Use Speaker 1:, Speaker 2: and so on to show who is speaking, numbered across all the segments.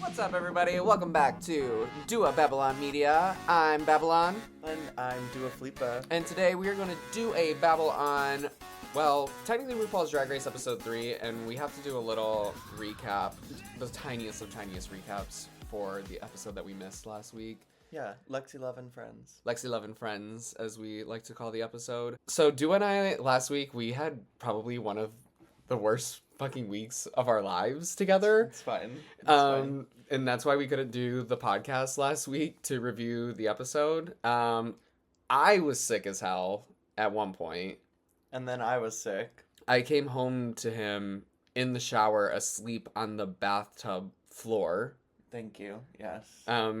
Speaker 1: What's up, everybody? Welcome back to Do a Babylon Media. I'm Babylon.
Speaker 2: And I'm Dua Flipa.
Speaker 1: And today we are going to do a Babble on, well, technically Rupauls Drag Race Episode 3, and we have to do a little recap, the tiniest of tiniest recaps for the episode that we missed last week.
Speaker 2: Yeah, Lexi Love and Friends.
Speaker 1: Lexi Love and Friends, as we like to call the episode. So Dua and I, last week, we had probably one of the worst fucking weeks of our lives together.
Speaker 2: It's fine. It's fine.
Speaker 1: And that's why we couldn't do the podcast last week to review the episode. I was sick as hell at one point.
Speaker 2: And then I was sick.
Speaker 1: I came home to him in the shower, asleep on the bathtub floor.
Speaker 2: Thank you. Yes.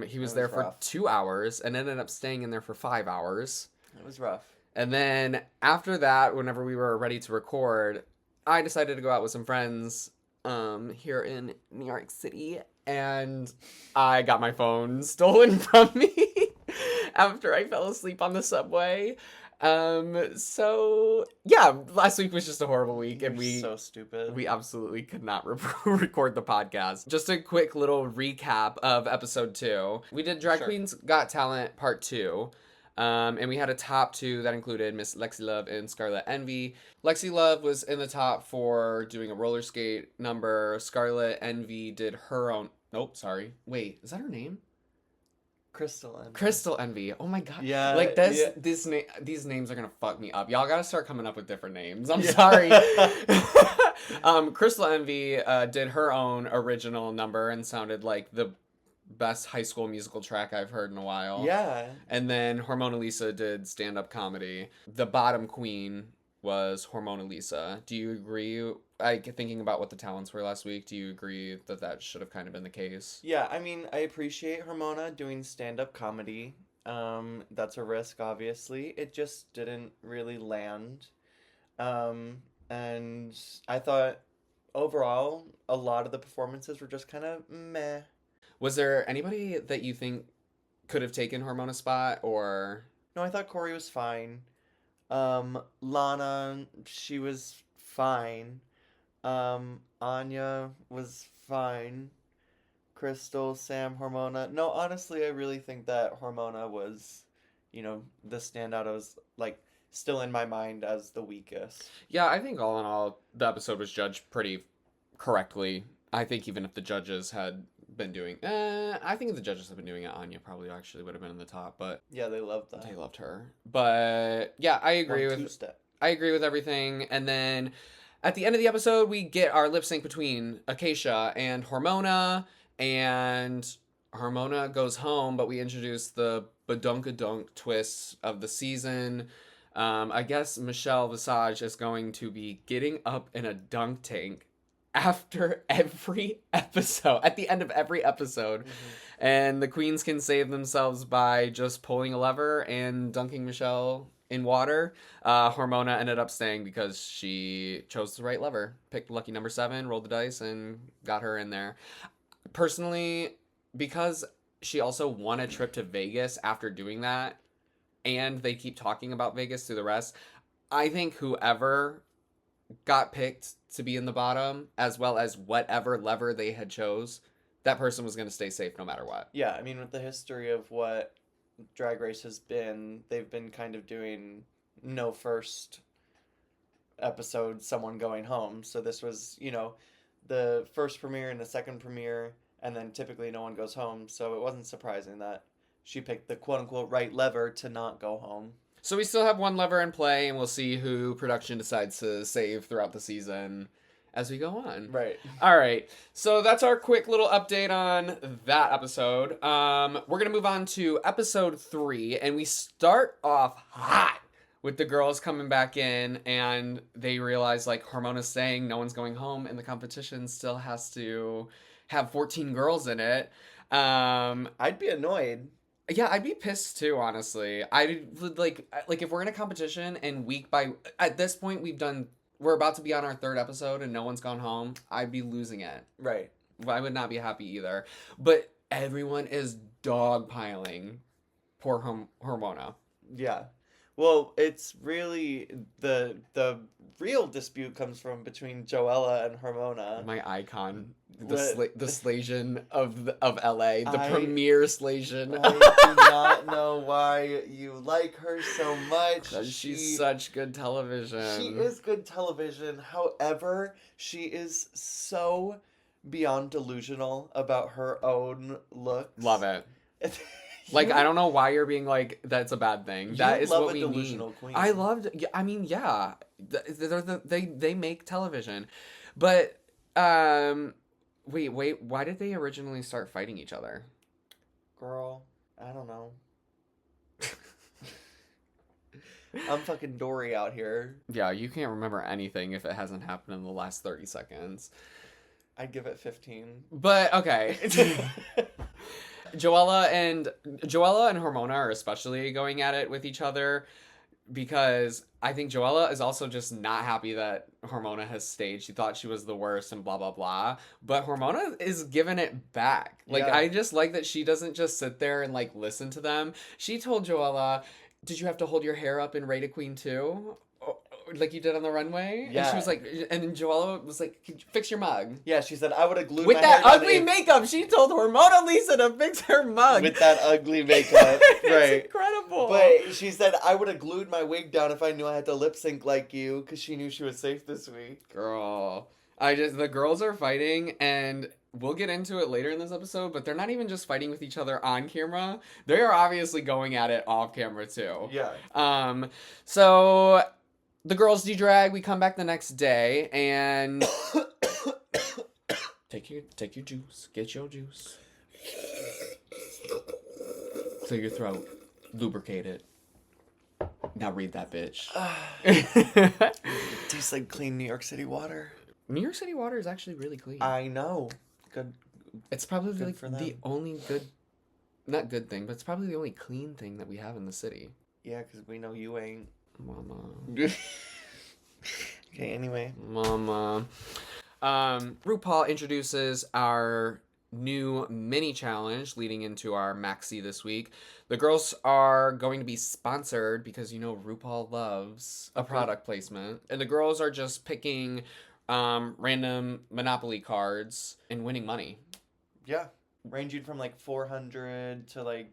Speaker 1: He was there for 2 hours and ended up staying in there for 5 hours.
Speaker 2: It was rough.
Speaker 1: And then after that, whenever we were ready to record, I decided to go out with some friends here in New York City, and I got my phone stolen from me after I fell asleep on the subway. So yeah, last week was just a horrible week, and
Speaker 2: so stupid.
Speaker 1: We absolutely could not record the podcast. Just a quick little recap of episode 2. We did Drag Queens Got Talent Part 2. And we had a top 2 that included Miss Lexi Love and Scarlet Envy. Lexi Love was in the top for doing a roller skate number. Scarlet Envy did her own... Nope, sorry. Wait, is that her name?
Speaker 2: Crystal Envy.
Speaker 1: Crystal Envy. Oh my god.
Speaker 2: Yeah.
Speaker 1: Like, these names are gonna fuck me up. Y'all gotta start coming up with different names. I'm sorry. Crystal Envy did her own original number and sounded like the best High School Musical track I've heard in a while.
Speaker 2: Yeah.
Speaker 1: And then Hormona Lisa did stand-up comedy. The bottom queen was Hormona Lisa. Do you agree? Thinking about what the talents were last week, do you agree that that should have kind of been the case?
Speaker 2: Yeah, I mean, I appreciate Hormona doing stand-up comedy. That's a risk, obviously. It just didn't really land. And I thought, overall, a lot of the performances were just kind of meh.
Speaker 1: Was there anybody that you think could have taken Hormona's spot, or...
Speaker 2: No, I thought Corey was fine. Lana, she was fine. Anya was fine. Crystal, Sam, Hormona. No, honestly, I really think that Hormona was, the standout. I was, still in my mind as the weakest.
Speaker 1: Yeah, I think all in all, the episode was judged pretty correctly. I think even if the judges had been doing I think if the judges have been doing it, Anya probably actually would have been in the top, but
Speaker 2: yeah, they loved that.
Speaker 1: They loved her. But yeah, I agree with everything. And then at the end of the episode, we get our lip sync between Acacia and Hormona, and Hormona goes home, but we introduce the badunkadunk twist of the season. I guess Michelle Visage is going to be getting up in a dunk tank after every episode, at the end of every episode. Mm-hmm. And the queens can save themselves by just pulling a lever and dunking Michelle in water. Hormona ended up staying because she chose the right lever, picked lucky number 7, rolled the dice, and got her in there. Personally, because she also won a trip to Vegas after doing that, and they keep talking about Vegas through the rest, I think whoever got picked to be in the bottom, as well as whatever lever they had chose, that person was going to stay safe no matter what.
Speaker 2: Yeah, I mean, with the history of what Drag Race has been, they've been kind of doing no first episode, someone going home. So this was, the first premiere and the second premiere, and then typically no one goes home. So it wasn't surprising that she picked the quote-unquote right lever to not go home.
Speaker 1: So we still have one lever in play, and we'll see who production decides to save throughout the season as we go on.
Speaker 2: Right.
Speaker 1: All right. So that's our quick little update on that episode. We're going to move on to episode 3, and we start off hot with the girls coming back in, and they realize, Hormona's saying no one's going home, and the competition still has to have 14 girls in it.
Speaker 2: I'd be annoyed.
Speaker 1: Yeah, I'd be pissed too, honestly. I would like if we're in a competition and at this point we're about to be on our 3rd episode and no one's gone home, I'd be losing it.
Speaker 2: Right.
Speaker 1: I would not be happy either. But everyone is dogpiling poor Hormona.
Speaker 2: Yeah. Well, it's really the real dispute comes from between Joella and Hormona.
Speaker 1: My icon. the Slasian of LA, the premier Slasian.
Speaker 2: I do not know why you like her so much.
Speaker 1: She's such good television.
Speaker 2: She is good television. However, she is so beyond delusional about her own looks.
Speaker 1: Love it. Like, I don't know why you're being like, that's a bad thing. That is what we
Speaker 2: delusional
Speaker 1: need.
Speaker 2: Queen.
Speaker 1: I loved, I mean, yeah. They make television. But, wait, why did they originally start fighting each other?
Speaker 2: Girl, I don't know. I'm fucking Dory out here.
Speaker 1: Yeah, you can't remember anything if it hasn't happened in the last 30 seconds.
Speaker 2: I'd give it 15.
Speaker 1: But, okay. Joella and Hormona are especially going at it with each other because I think Joella is also just not happy that Hormona has stayed. She thought she was the worst and blah, blah, blah. But Hormona is giving it back. Like, I just like that she doesn't just sit there and, like, listen to them. She told Joella, did you have to hold your hair up in Rate a Queen too? Like you did on the runway? Yeah. And she was like, and Joella was like, fix your mug.
Speaker 2: Yeah, she said, I would have glued
Speaker 1: with
Speaker 2: my
Speaker 1: that
Speaker 2: hair
Speaker 1: ugly makeup. She told Hormona Lisa to fix her mug.
Speaker 2: With that ugly makeup. Right.
Speaker 1: Incredible.
Speaker 2: But she said, I would have glued my wig down if I knew I had to lip sync like you, because she knew she was safe this week.
Speaker 1: Girl. The girls are fighting, and we'll get into it later in this episode, but they're not even just fighting with each other on camera. They are obviously going at it off camera too.
Speaker 2: Yeah.
Speaker 1: So the girls de-drag, we come back the next day, and take your juice. Get your juice. Clear your throat. Lubricate it. Now read that bitch.
Speaker 2: It tastes like clean New York City water.
Speaker 1: New York City water is actually really clean.
Speaker 2: I know. Good.
Speaker 1: It's probably
Speaker 2: good for them.
Speaker 1: The only good, not good thing, but it's probably the only clean thing that we have in the city.
Speaker 2: Yeah, because we know you ain't.
Speaker 1: Mama.
Speaker 2: Okay, anyway.
Speaker 1: Mama. RuPaul introduces our new mini challenge leading into our maxi this week. The girls are going to be sponsored because, you know, RuPaul loves a product placement. And the girls are just picking random Monopoly cards and winning money.
Speaker 2: Yeah. Ranging from like 400 to like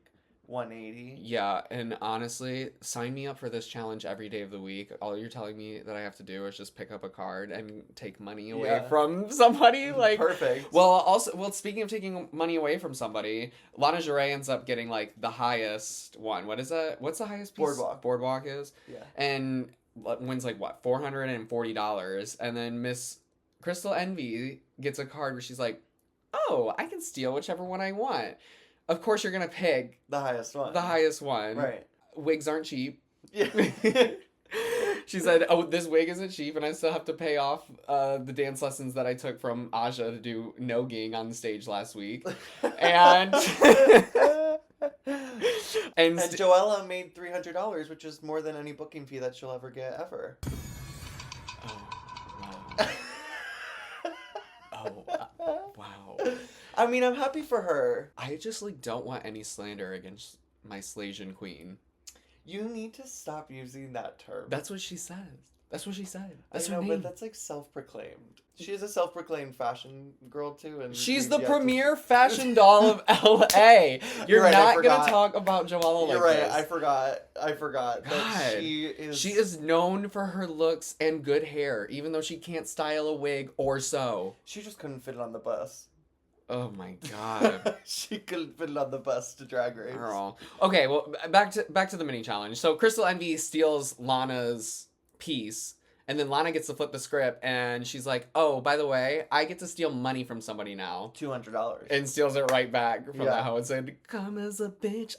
Speaker 2: 180.
Speaker 1: Yeah, and honestly, sign me up for this challenge every day of the week. All you're telling me that I have to do is just pick up a card and take money away from somebody. Like,
Speaker 2: perfect.
Speaker 1: Well, speaking of taking money away from somebody, Lana Jarre ends up getting like the highest one. What is that? What's the highest piece? Boardwalk is.
Speaker 2: Yeah.
Speaker 1: And wins like what, $440, and then Miss Crystal Envy gets a card where she's like, "Oh, I can steal whichever one I want." Of course, you're gonna pick
Speaker 2: the highest one.
Speaker 1: The highest one.
Speaker 2: Right.
Speaker 1: Wigs aren't cheap.
Speaker 2: Yeah.
Speaker 1: She said, "Oh, this wig isn't cheap, and I still have to pay off the dance lessons that I took from Aja to do no-ging on the stage last week." And
Speaker 2: and Joella made $300, which is more than any booking fee that she'll ever get ever.
Speaker 1: Wow.
Speaker 2: I mean, I'm happy for her.
Speaker 1: I just like don't want any slander against my Slasian queen.
Speaker 2: You need to stop using that term.
Speaker 1: That's what she says. That's what she said. That's
Speaker 2: I know,
Speaker 1: her name.
Speaker 2: but that's like self-proclaimed. She is a self-proclaimed fashion girl too, and
Speaker 1: she's the premier fashion doll of LA. You're right, not gonna talk about Joella like
Speaker 2: this.
Speaker 1: You're
Speaker 2: right. I forgot.
Speaker 1: God,
Speaker 2: that
Speaker 1: she is known for her looks and good hair, even though she can't style a wig or sew.
Speaker 2: She just couldn't fit it on the bus.
Speaker 1: Oh my god.
Speaker 2: She couldn't fit it on the bus to Drag Race.
Speaker 1: Girl. Okay, well, back to the mini challenge. So Crystal Envy steals Lana's piece, and then Lana gets to flip the script, and she's like, "Oh, by the way, I get to steal money from somebody now."
Speaker 2: $200.
Speaker 1: And steals it right back from the hoe and said, "Come as a bitch,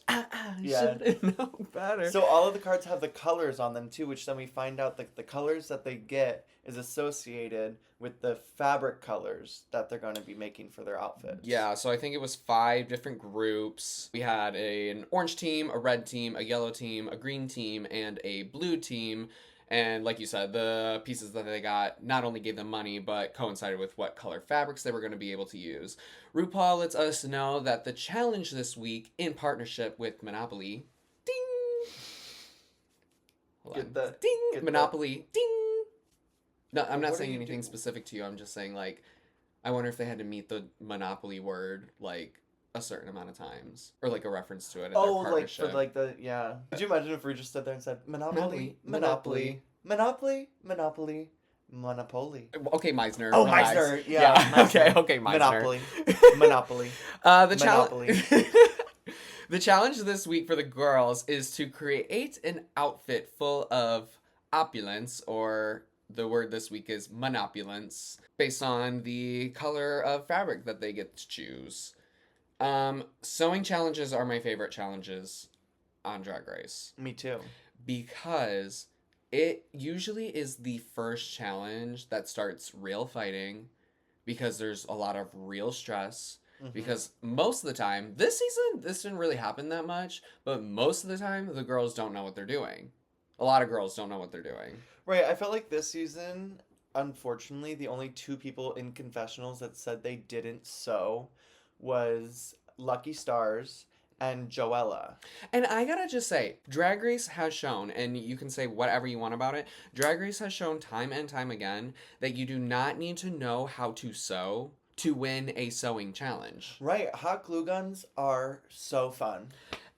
Speaker 1: should know better."
Speaker 2: So all of the cards have the colors on them too, which then we find out that the colors that they get is associated with the fabric colors that they're going to be making for their outfits.
Speaker 1: Yeah, so I think it was 5 different groups. We had an orange team, a red team, a yellow team, a green team, and a blue team. And like you said, the pieces that they got not only gave them money, but coincided with what color fabrics they were going to be able to use. RuPaul lets us know that the challenge this week, in partnership with Monopoly, ding! Ding! Monopoly, ding! No, I'm not saying anything specific to you. I'm just saying, like, I wonder if they had to meet the Monopoly word, like, a certain amount of times. Or, like, a reference to it in their partnership.
Speaker 2: Like, for, like, the, yeah. Could you imagine if we just stood there and said, Monopoly,
Speaker 1: Monopoly.
Speaker 2: Monopoly, Monopoly, Monopoly.
Speaker 1: Okay, Meisner.
Speaker 2: Oh,
Speaker 1: relax.
Speaker 2: Meisner. Yeah. Meisner.
Speaker 1: Okay, Meisner.
Speaker 2: Monopoly. Monopoly.
Speaker 1: Monopoly. The challenge this week for the girls is to create an outfit full of opulence, or the word this week is monopulence, based on the color of fabric that they get to choose. Sewing challenges are my favorite challenges on Drag Race.
Speaker 2: Me too.
Speaker 1: Because it usually is the first challenge that starts real fighting, because there's a lot of real stress. Because most of the time, this season, this didn't really happen that much, but most of the time, the girls don't know what they're doing. A lot of girls don't know what they're doing.
Speaker 2: Right, I felt like this season, unfortunately, the only 2 people in confessionals that said they didn't sew was Lucky Stars and Joella.
Speaker 1: And I gotta just say, Drag Race has shown, and you can say whatever you want about it, Drag Race has shown time and time again that you do not need to know how to sew to win a sewing challenge.
Speaker 2: Right, hot glue guns are so fun.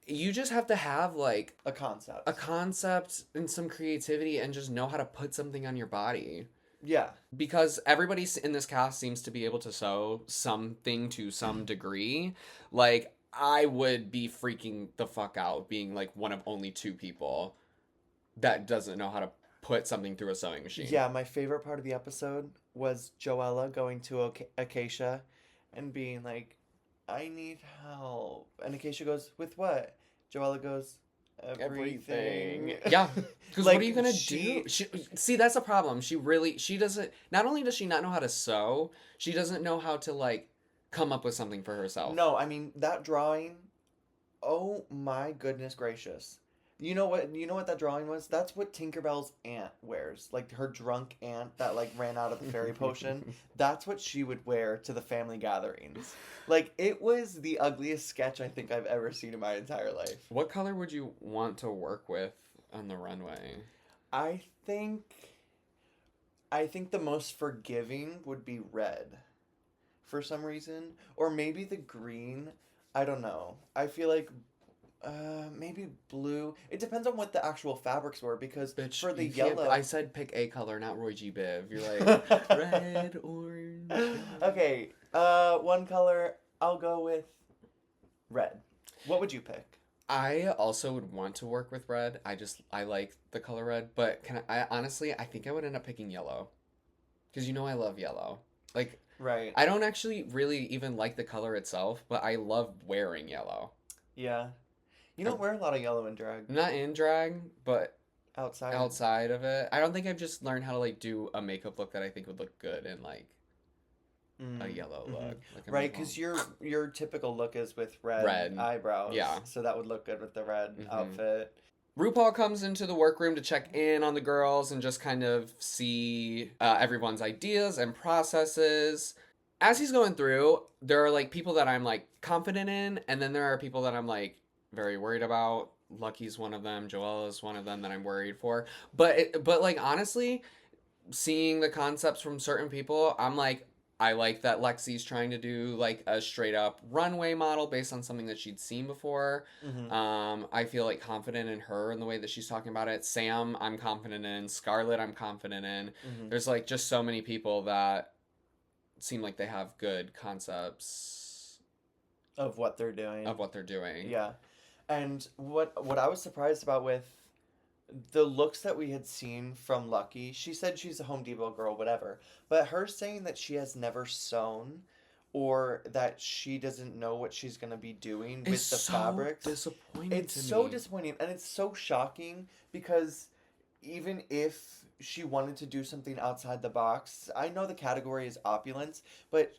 Speaker 1: You just have to have, like,
Speaker 2: a concept
Speaker 1: and some creativity and just know how to put something on your body.
Speaker 2: Yeah.
Speaker 1: Because everybody in this cast seems to be able to sew something to some degree. Like, I would be freaking the fuck out being, like, one of only 2 people that doesn't know how to put something through a sewing machine.
Speaker 2: Yeah, my favorite part of the episode was Joella going to Acacia and being like, I need help. And Acacia goes, with what? Joella goes, everything.
Speaker 1: Yeah. Because
Speaker 2: Like,
Speaker 1: what are you going to do? See, that's a problem. She doesn't, not only does she not know how to sew, she doesn't know how to, like, come up with something for herself.
Speaker 2: No, I mean, that drawing, oh my goodness gracious. You know what that drawing was? That's what Tinkerbell's aunt wears. Like, her drunk aunt that, like, ran out of the fairy potion. That's what she would wear to the family gatherings. Like, it was the ugliest sketch I think I've ever seen in my entire life.
Speaker 1: What color would you want to work with on the runway?
Speaker 2: I think the most forgiving would be red. For some reason. Or maybe the green. I don't know. I feel like maybe blue. It depends on what the actual fabrics were, because
Speaker 1: Bitch,
Speaker 2: for the yellow...
Speaker 1: I said pick a color, not Roy G. Biv. You're like, red, orange...
Speaker 2: Okay, one color, I'll go with red. What would you pick?
Speaker 1: I also would want to work with red. I like the color red, but honestly, I think I would end up picking yellow. Because I love yellow. Like,
Speaker 2: right.
Speaker 1: I don't actually really even like the color itself, but I love wearing yellow.
Speaker 2: Yeah. You don't wear a lot of yellow in drag.
Speaker 1: Not in drag, but
Speaker 2: outside
Speaker 1: of it. I don't think I've just learned how to, like, do a makeup look that I think would look good in, like, a yellow look. Like
Speaker 2: right, because your typical look is with red eyebrows.
Speaker 1: Yeah.
Speaker 2: So that would look good with the red outfit.
Speaker 1: RuPaul comes into the workroom to check in on the girls and just kind of see everyone's ideas and processes. As he's going through, there are, like, people that I'm, like, confident in, and then there are people that I'm, like, very worried about. Lucky's one of them. Joella's one of them that I'm worried for. But like, honestly, seeing the concepts from certain people, I'm like, I like that Lexi's trying to do, like, a straight up runway model based on something that she'd seen before. I feel, like, confident in her in the way that she's talking about it. Sam, I'm confident in. Scarlett, I'm confident in. There's, like, just so many people that seem like they have good concepts
Speaker 2: of what they're doing.
Speaker 1: Yeah.
Speaker 2: And what I was surprised about with the looks that we had seen from Lucky, she said she's a Home Depot girl, whatever. But her saying that she has never sewn, or that she doesn't know what she's going to be doing with the fabrics. It's so disappointing. And it's so shocking, because even if she wanted to do something outside the box, I know the category is opulence, but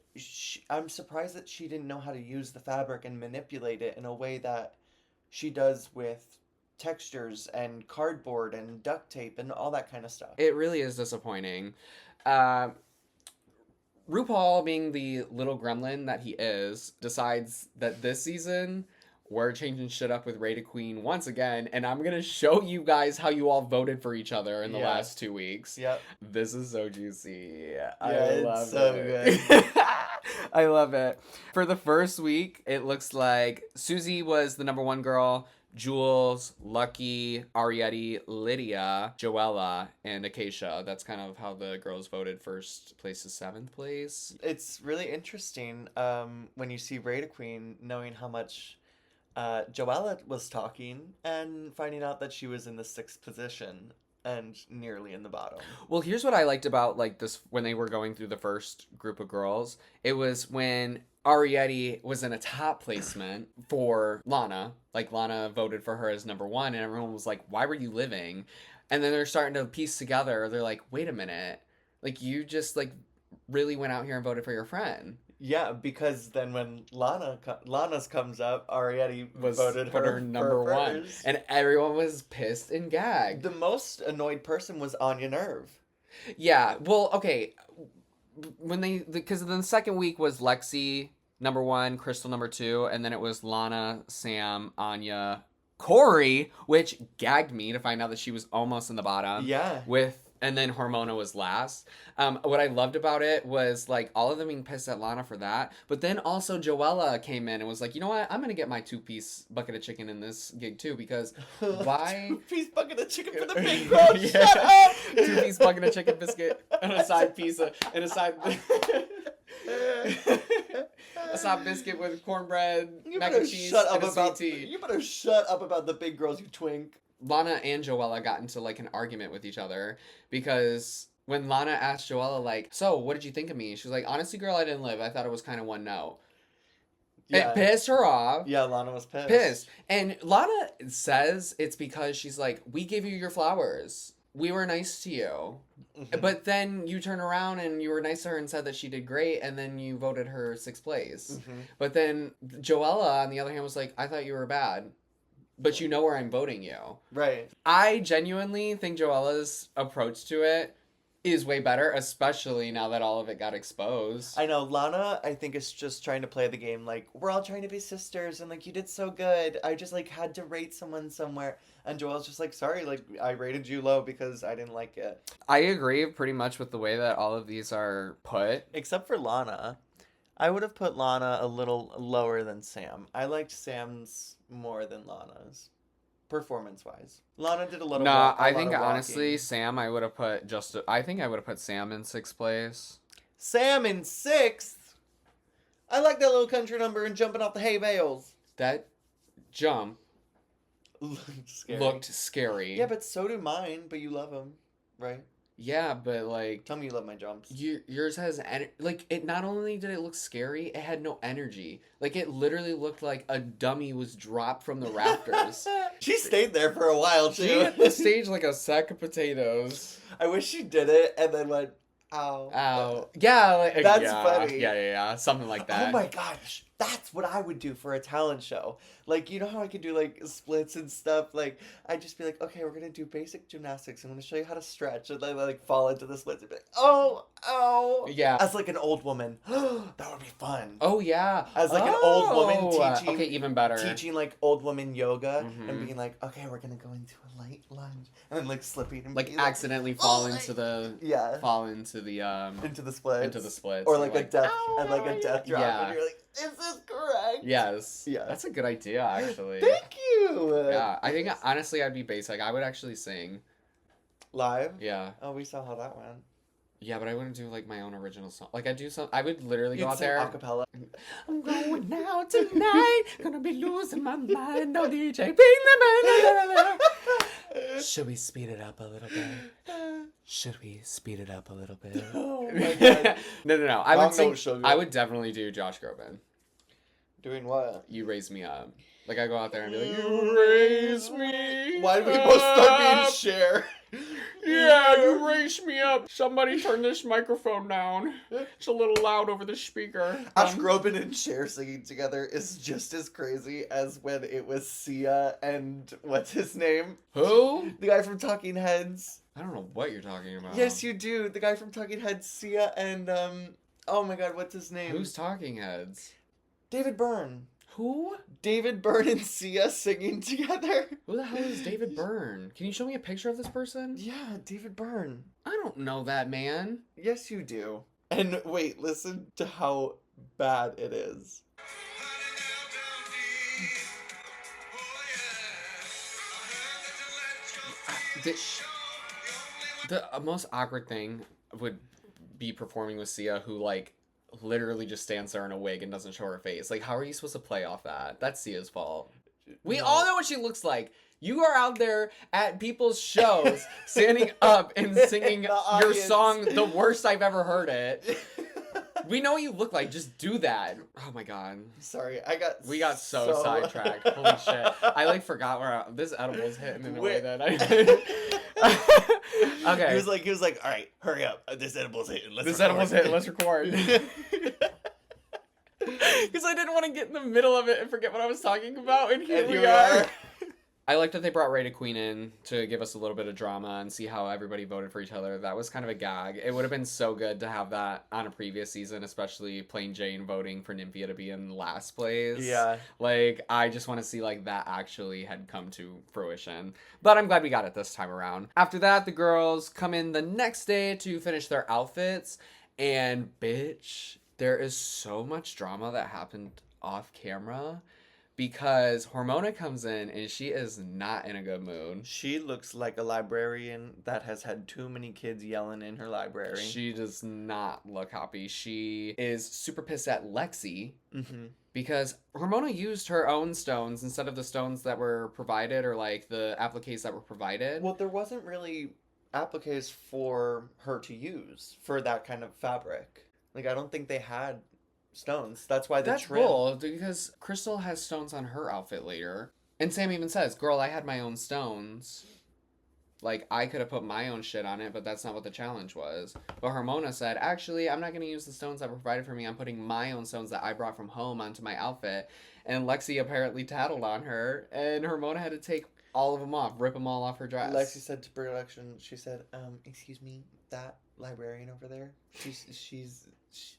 Speaker 2: I'm surprised that she didn't know how to use the fabric and manipulate it in a way that she does with textures and cardboard and duct tape and all that kind of stuff.
Speaker 1: It really is disappointing. RuPaul, being the little gremlin that he is, decides that this season we're changing shit up with Rate a Queen once again, and I'm gonna show you guys how you all voted for each other in the last 2 weeks.
Speaker 2: Yep.
Speaker 1: This is so juicy.
Speaker 2: I love it. Good.
Speaker 1: I love it. For the first week, it looks like Susie was the number 1 girl, Jules, Lucky, Arietti, Lydia, Joella, and Acacia. That's kind of how the girls voted. First place to 7th place.
Speaker 2: It's really interesting when you see Rate a Queen, knowing how much Joella was talking and finding out that she was in the 6th position and nearly in the bottom.
Speaker 1: Well, here's what I liked about like this when they were going through the first group of girls. It was when Arietti was in a top placement for Lana. Like, Lana voted for her as number 1, and everyone was like, why were you living? And then they're starting to piece together. They're like, wait a minute. Like, you just, like, really went out here and voted for your friend.
Speaker 2: Yeah, because then when Lana's comes up, Arietti voted her
Speaker 1: number 1. And everyone was pissed and gagged.
Speaker 2: The most annoyed person was Anya Nerve.
Speaker 1: Yeah, well, okay. Because then the second week was Lexi number 1, Crystal number 2, and then it was Lana, Sam, Anya, Corey, which gagged me to find out that she was almost in the bottom.
Speaker 2: Yeah.
Speaker 1: And then Hormona was last. What I loved about it was, like, all of them being pissed at Lana for that. But then also Joella came in and was like, you know what? I'm going to get my 2-piece bucket of chicken in this gig, too, because why...
Speaker 2: 2-piece bucket of chicken for the big crowd.
Speaker 1: Yeah.
Speaker 2: Shut up!
Speaker 1: 2-piece bucket of chicken biscuit and a side piece of... And a side... a side biscuit with cornbread, mac and cheese, and a sweet tea.
Speaker 2: You better shut up about the big girls, you twink.
Speaker 1: Lana and Joella got into, like, an argument with each other because when Lana asked Joella, like, so, what did you think of me? She was like, honestly, girl, I didn't live. I thought it was kind of 1 no. Yeah. It pissed her off.
Speaker 2: Yeah, Lana was pissed.
Speaker 1: And Lana says it's because she's like, we gave you your flowers. We were nice to you. Mm-hmm. But then you turn around and you were nice to her and said that she did great, and then you voted her 6th place. Mm-hmm. But then Joella, on the other hand, was like, I thought you were bad. But you know where I'm voting you.
Speaker 2: Right.
Speaker 1: I genuinely think Joella's approach to it is way better, especially now that all of it got exposed.
Speaker 2: I know. Lana, I think, is just trying to play the game like, we're all trying to be sisters, and, like, you did so good. I just, like, had to rate someone somewhere. And Joelle's just like, sorry, like, I rated you low because I didn't like it.
Speaker 1: I agree pretty much with the way that all of these are put.
Speaker 2: Except for Lana. I would have put Lana a little lower than Sam. I liked Sam's more than Lana's, performance-wise. Lana did a little.
Speaker 1: I think honestly, Sam, I would have put I think I would have put Sam in 6th place.
Speaker 2: Sam in 6th. I like that little country number and jumping off the hay bales.
Speaker 1: That jump
Speaker 2: looked scary. Yeah, but so do mine. But you love him, right?
Speaker 1: Yeah, but, like...
Speaker 2: Tell me you love my jumps.
Speaker 1: Yours has... Like, it not only did it look scary, it had no energy. Like, it literally looked like a dummy was dropped from the rafters.
Speaker 2: She stayed there for a while, too.
Speaker 1: She hit the stage like a sack of potatoes.
Speaker 2: I wish she did it and then went, ow.
Speaker 1: Ow. Yeah. Like,
Speaker 2: that's funny.
Speaker 1: Yeah. Something like that.
Speaker 2: Oh, my gosh. That's what I would do for a talent show. Like, you know how I could do, like, splits and stuff? Like, I'd just be like, okay, we're going to do basic gymnastics. I'm going to show you how to stretch. And then, like, fall into the splits and be like, oh.
Speaker 1: Yeah.
Speaker 2: As, like, an old woman. That would be fun.
Speaker 1: Oh, yeah.
Speaker 2: As, like, an old woman teaching.
Speaker 1: Okay, even better.
Speaker 2: Teaching, like, old woman yoga. Mm-hmm. And being like, okay, we're going to go into a light lunge. And then, like, slipping. And
Speaker 1: like, accidentally fall into the...
Speaker 2: Yeah.
Speaker 1: Fall into the...
Speaker 2: into the splits.
Speaker 1: Into the splits.
Speaker 2: Or, like, a death... And, like, a death drop.
Speaker 1: Yeah.
Speaker 2: And you're like, is this correct?
Speaker 1: Yes.
Speaker 2: Yeah.
Speaker 1: That's a good idea, actually.
Speaker 2: Thank you.
Speaker 1: Yeah. I think, honestly, I'd be basic. I would actually sing.
Speaker 2: Live?
Speaker 1: Yeah.
Speaker 2: Oh, we saw how that went.
Speaker 1: Yeah, but I wouldn't do, like, my own original song. Like, I would literally go out there.
Speaker 2: A cappella.
Speaker 1: I'm going out tonight. Gonna be losing my mind. No DJ. Should we speed it up a little bit? Should we speed it up a little bit?
Speaker 2: Oh my god.
Speaker 1: No. I would definitely do Josh Groban.
Speaker 2: Doing what?
Speaker 1: You Raise Me Up. Like, I go out there and be like, you raise me
Speaker 2: Why did we both start being Cher?
Speaker 1: Yeah, you raise me up. Somebody turn this microphone down. It's a little loud over the speaker.
Speaker 2: Josh Groban and Cher singing together is just as crazy as when it was Sia and what's his name?
Speaker 1: Who?
Speaker 2: The guy from Talking Heads.
Speaker 1: I don't know what you're talking about.
Speaker 2: Yes, you do. The guy from Talking Heads, Sia and oh my god, what's his name?
Speaker 1: Who's Talking Heads?
Speaker 2: David Byrne.
Speaker 1: Who?
Speaker 2: David Byrne and Sia singing together.
Speaker 1: Who the hell is David Byrne? Can you show me a picture of this person?
Speaker 2: Yeah, David Byrne.
Speaker 1: I don't know that man.
Speaker 2: Yes, you do. And wait, listen to how bad it is.
Speaker 1: The most awkward thing would be performing with Sia, who, like, literally just stands there in a wig and doesn't show her face. Like, how are you supposed to play off that? That's Sia's fault. We all know what she looks like. You are out there at people's shows, standing up and singing your song the worst I've ever heard it. We know what you look like. Just do that. Oh my god.
Speaker 2: Sorry,
Speaker 1: we got so sidetracked. Holy shit. I like forgot where this edible's hitting in a way that I Okay.
Speaker 2: He was like, all right, hurry up. This edible's hitting. Let's
Speaker 1: record. Because I didn't want to get in the middle of it and forget what I was talking about, and here we are. I like that they brought Ray to Queen in to give us a little bit of drama and see how everybody voted for each other. That was kind of a gag. It would have been so good to have that on a previous season, especially Plain Jane voting for Nymphia to be in last place.
Speaker 2: Yeah.
Speaker 1: Like, I just want to see, like, that actually had come to fruition. But I'm glad we got it this time around. After that, the girls come in the next day to finish their outfits. And, bitch, there is so much drama that happened off camera. Because Hormona comes in and she is not in a good mood.
Speaker 2: She looks like a librarian that has had too many kids yelling in her library.
Speaker 1: She does not look happy. She is super pissed at Lexi.
Speaker 2: Mm-hmm.
Speaker 1: Because Hormona used her own stones instead of the stones that were provided, or like the appliques that were provided.
Speaker 2: Well, there wasn't really appliques for her to use for that kind of fabric. Like, I don't think they had stones. That's why
Speaker 1: That's cool, because Crystal has stones on her outfit later. And Sam even says, girl, I had my own stones. Like, I could have put my own shit on it, but that's not what the challenge was. But Hormona said, actually, I'm not going to use the stones that were provided for me. I'm putting my own stones that I brought from home onto my outfit. And Lexi apparently tattled on her, and Hormona had to take all of them off, rip them all off her dress.
Speaker 2: Lexi said to production, she said, excuse me, that librarian over there,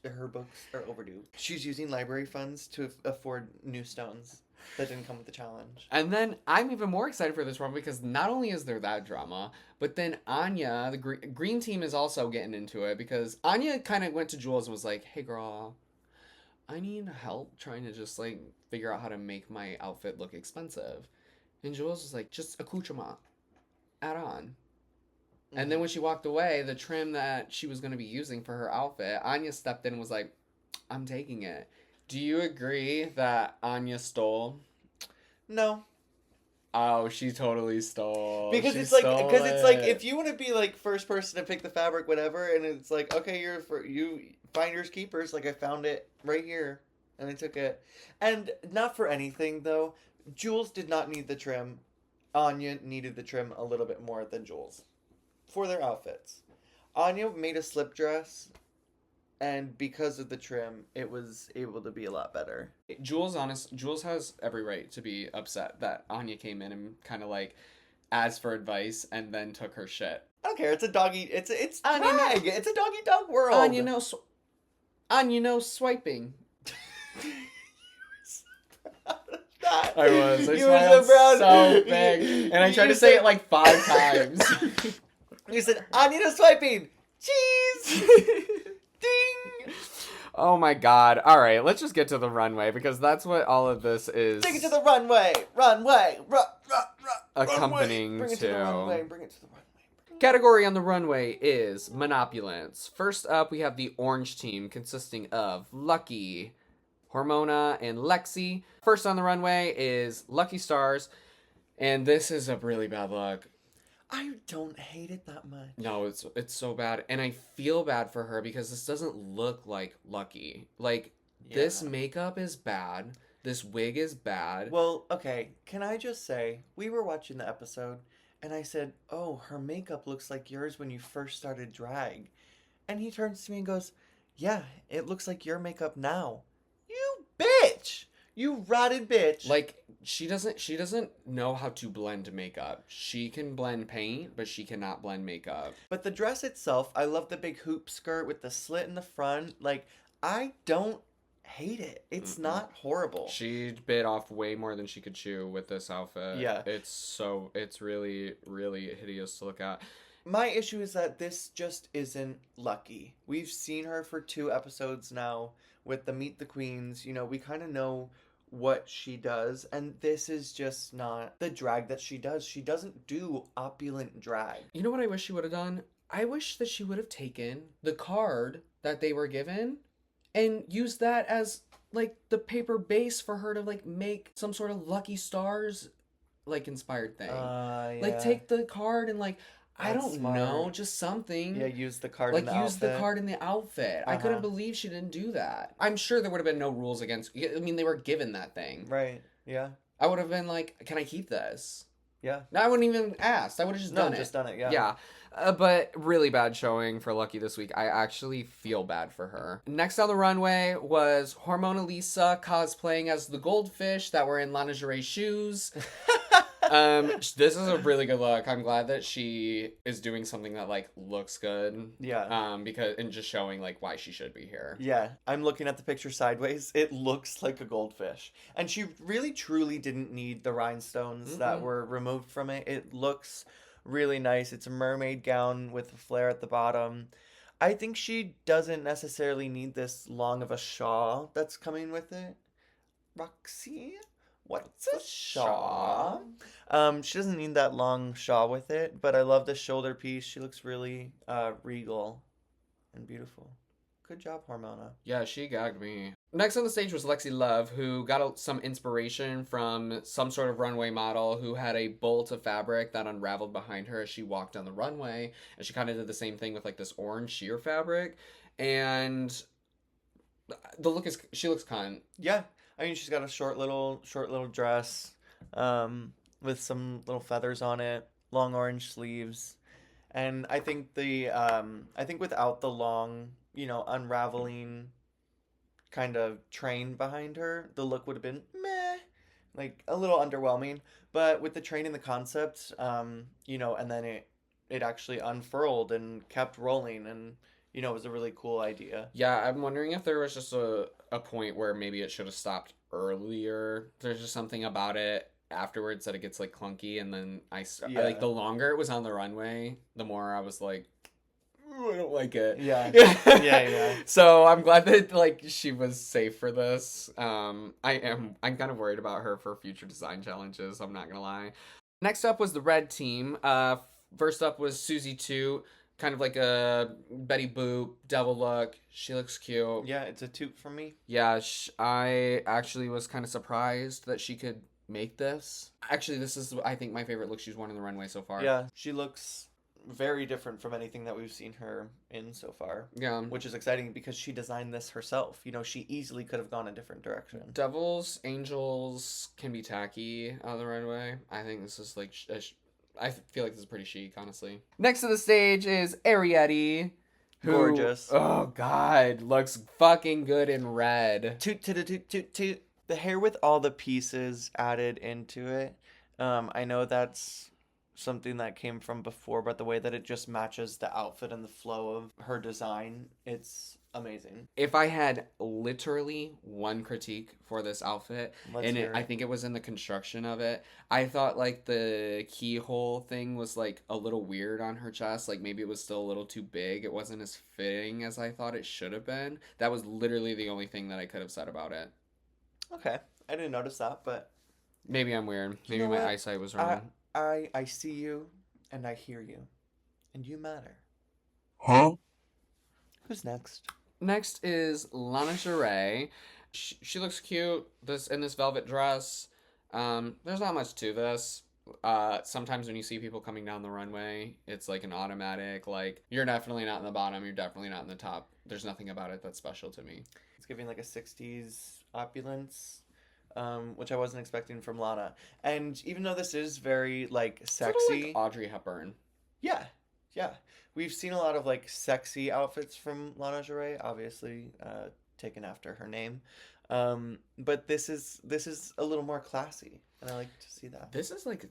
Speaker 2: her books are overdue. She's using library funds to afford new stones that didn't come with the challenge.
Speaker 1: And then I'm even more excited for this one because not only is there that drama, but then Anya, the green team, is also getting into it because Anya kind of went to Jules and was like, hey girl, I need help trying to just like figure out how to make my outfit look expensive. And Jules was like, just accoutrement, add on. And then when she walked away, the trim that she was going to be using for her outfit, Anya stepped in and was like, I'm taking it. Do you agree that Anya stole?
Speaker 2: No.
Speaker 1: Oh, she totally stole.
Speaker 2: Because it's like, if you want to be like first person to pick the fabric, whatever, and it's like, okay, you finders keepers. Like, I found it right here, and I took it. And not for anything though, Jules did not need the trim. Anya needed the trim a little bit more than Jules for their outfits. Anya made a slip dress, and because of the trim, it was able to be a lot better.
Speaker 1: Jules has every right to be upset that Anya came in and kind of like asked for advice and then took her shit.
Speaker 2: I don't care. It's a doggy. It's drag. It's a doggy dog world.
Speaker 1: Anya knows swiping.
Speaker 2: I
Speaker 1: was. I smiled so big, and I tried to say it like 5 times.
Speaker 2: You said, Anya knows swiping. Cheese. Ding.
Speaker 1: Oh my god. All right, let's just get to the runway because that's what all of this is.
Speaker 2: Take it to the runway.
Speaker 1: Accompanying
Speaker 2: Bring it to the runway. Bring it to the runway.
Speaker 1: Category on the runway is Monopulence. First up, we have the orange team consisting of Lucky, Hormona, and Lexi. First on the runway is Lucky Stars, and this is a really bad look.
Speaker 2: I don't hate it that much.
Speaker 1: No, it's so bad, and I feel bad for her because this doesn't look like Lucky. Like, this makeup is bad. This wig is bad.
Speaker 2: Well, okay, can I just say, we were watching the episode, and I said, oh, her makeup looks like yours when you first started drag. And he turns to me and goes, yeah, it looks like your makeup now. You bitch! You rotted bitch.
Speaker 1: Like, she doesn't know how to blend makeup. She can blend paint, but she cannot blend makeup.
Speaker 2: But the dress itself, I love the big hoop skirt with the slit in the front. Like, I don't hate it. It's not horrible.
Speaker 1: She bit off way more than she could chew with this outfit.
Speaker 2: Yeah.
Speaker 1: It's really, really hideous to look at.
Speaker 2: My issue is that this just isn't Lucky. We've seen her for 2 episodes now with the Meet the Queens. You know, we kind of know what she does, and this is just not the drag that she does. She doesn't do opulent drag.
Speaker 1: You know what I wish she would have done? I wish that she would have taken the card that they were given and used that as, like, the paper base for her to, like, make some sort of Lucky Stars, like, inspired thing.
Speaker 2: Yeah.
Speaker 1: Like, take the card and, like, I
Speaker 2: That's
Speaker 1: don't
Speaker 2: smart.
Speaker 1: know, just something.
Speaker 2: Yeah, use the card
Speaker 1: like
Speaker 2: in the
Speaker 1: use
Speaker 2: outfit.
Speaker 1: the card in the outfit. I couldn't believe she didn't do that. I'm sure there would have been no rules against. I mean, they were given that thing.
Speaker 2: Right. Yeah.
Speaker 1: I would have been like, "Can I keep this?"
Speaker 2: Yeah.
Speaker 1: No, I wouldn't even ask. I would have just done it.
Speaker 2: Just done it. Yeah.
Speaker 1: Yeah. But really bad showing for Lucky this week. I actually feel bad for her. Next on the runway was Hormona Lisa cosplaying as the goldfish that were in Lana Geray's shoes. This is a really good look. I'm glad that she is doing something that like looks good.
Speaker 2: Yeah.
Speaker 1: Because and just showing like why she should be here.
Speaker 2: Yeah. I'm looking at the picture sideways. It looks like a goldfish. And she really truly didn't need the rhinestones that were removed from it. It looks really nice. It's a mermaid gown with a flare at the bottom. I think she doesn't necessarily need this long of a shawl that's coming with it. Roxy? What's a shawl? She doesn't need that long shawl with it, but I love the shoulder piece. She looks really regal and beautiful. Good job, Hormona.
Speaker 1: Yeah, she gagged me. Next on the stage was Lexi Love, who got some inspiration from some sort of runway model who had a bolt of fabric that unraveled behind her as she walked down the runway. And she kind of did the same thing with like this orange sheer fabric. And the look is, she looks cunt.
Speaker 2: Yeah. I mean, she's got a short little dress with some little feathers on it, long orange sleeves. And I think without the long, unraveling kind of train behind her, the look would have been meh, like a little underwhelming. But with the train and the concept, and then it actually unfurled and kept rolling, and it was a really cool idea.
Speaker 1: Yeah, I'm wondering if there was just a point where maybe it should have stopped earlier. There's just something about it afterwards that it gets like clunky, and then I like the longer it was on the runway, the more I was like, I don't like it.
Speaker 2: Yeah. Yeah.
Speaker 1: So I'm glad that like she was safe for this. I'm kind of worried about her for future design challenges, I'm not gonna lie. Next up was the red team. First up was Susie 2, kind of like a Betty Boop devil look. She looks cute.
Speaker 2: Yeah, it's a toot from me.
Speaker 1: Yeah, I actually was kind of surprised that she could make this. Actually, this is, I think, my favorite look she's worn on the runway so far.
Speaker 2: Yeah, she looks very different from anything that we've seen her in so far.
Speaker 1: Yeah.
Speaker 2: Which is exciting because she designed this herself. She easily could have gone a different direction.
Speaker 1: Devils, angels can be tacky on the runway. I think this is like, I feel like this is pretty chic, honestly. Next to the stage is Ariete.
Speaker 2: Gorgeous.
Speaker 1: Oh, God. Looks fucking good in red.
Speaker 2: Toot, toot, toot, toot, toot. The hair with all the pieces added into it. I know that's something that came from before, but the way that it just matches the outfit and the flow of her design, it's amazing.
Speaker 1: If I had literally one critique for this outfit, I think it was in the construction of it. I thought like the keyhole thing was like a little weird on her chest. Like maybe it was still a little too big. It wasn't as fitting as I thought it should have been. That was literally the only thing that I could have said about it.
Speaker 2: Okay. I didn't notice that, but
Speaker 1: maybe I'm weird. Maybe my eyesight was wrong.
Speaker 2: I see you and I hear you. And you matter.
Speaker 3: Huh?
Speaker 2: Who's next?
Speaker 1: Next is Lana Geray. She looks cute in this velvet dress. There's not much to this. Sometimes when you see people coming down the runway, it's like an automatic, like, you're definitely not in the bottom, you're definitely not in the top. There's nothing about it that's special to me.
Speaker 2: It's giving like a 60s opulence, which I wasn't expecting from Lana. And even though this is very like sexy,
Speaker 1: sort of like Audrey Hepburn.
Speaker 2: Yeah. We've seen a lot of like sexy outfits from Lana Geray, obviously taken after her name. But this is a little more classy, and I like to see that.
Speaker 1: This is like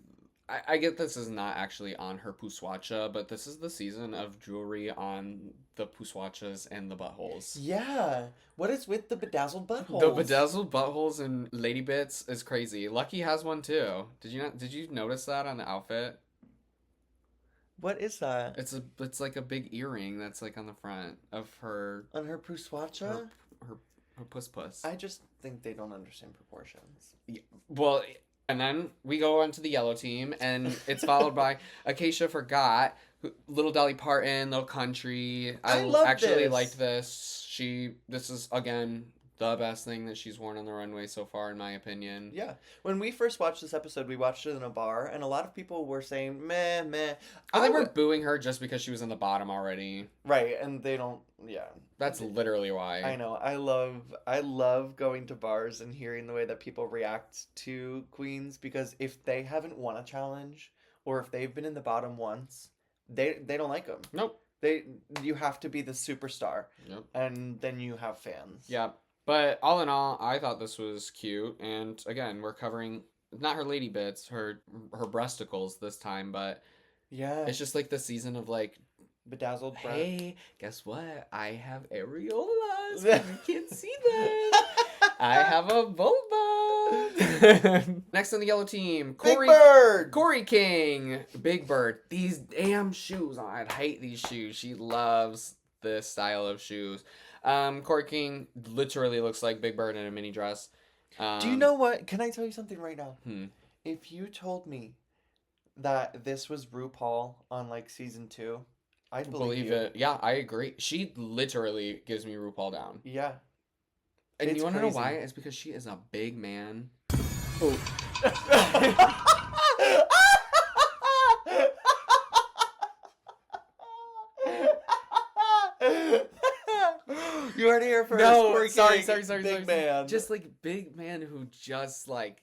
Speaker 1: I get this is not actually on her puswacha, but this is the season of jewelry on the puswachas and the buttholes.
Speaker 2: Yeah. What is with the bedazzled buttholes?
Speaker 1: The bedazzled buttholes and lady bits is crazy. Lucky has one too. Did you notice that on the outfit?
Speaker 2: What is that?
Speaker 1: It's like a big earring that's like on the front of her
Speaker 2: On her puswacha?
Speaker 1: her puss.
Speaker 2: I just think they don't understand proportions.
Speaker 1: Yeah, well, and then we go on to the yellow team, and it's followed by Acacia Forgot, Little Dolly Parton, Little Country.
Speaker 2: I love
Speaker 1: actually
Speaker 2: this.
Speaker 1: liked this. This is again the best thing that she's worn on the runway so far, in my opinion.
Speaker 2: Yeah. When we first watched this episode, we watched it in a bar, and a lot of people were saying, meh, meh.
Speaker 1: They were booing her just because she was in the bottom already.
Speaker 2: Right, and they don't, yeah.
Speaker 1: That's literally why.
Speaker 2: I know. I love going to bars and hearing the way that people react to queens, because if they haven't won a challenge, or if they've been in the bottom once, they don't like them.
Speaker 1: Nope.
Speaker 2: You have to be the superstar.
Speaker 1: Yep.
Speaker 2: And then you have fans.
Speaker 1: Yeah. But all in all, I thought this was cute. And again, we're covering not her lady bits, her breasticles this time, but
Speaker 2: yeah,
Speaker 1: it's just like the season of like
Speaker 2: bedazzled breath.
Speaker 1: Hey, guess what? I have areolas. You can't see them. I have a vulva. Next on the yellow team,
Speaker 2: Big Bird!
Speaker 1: Corey King. Big Bird. These damn shoes. Oh, I hate these shoes. She loves this style of shoes. Corey King literally looks like Big Bird in a mini dress.
Speaker 2: Do you know what? Can I tell you something right now?
Speaker 1: Hmm.
Speaker 2: If you told me that this was RuPaul on like season 2, I'd believe
Speaker 1: it. Yeah, I agree. She literally gives me RuPaul down.
Speaker 2: Yeah.
Speaker 1: And you want to know why? It's because she is a big man.
Speaker 2: Oh. You heard it here first.
Speaker 1: No, sorry.
Speaker 2: Big man.
Speaker 1: Just like big man who just like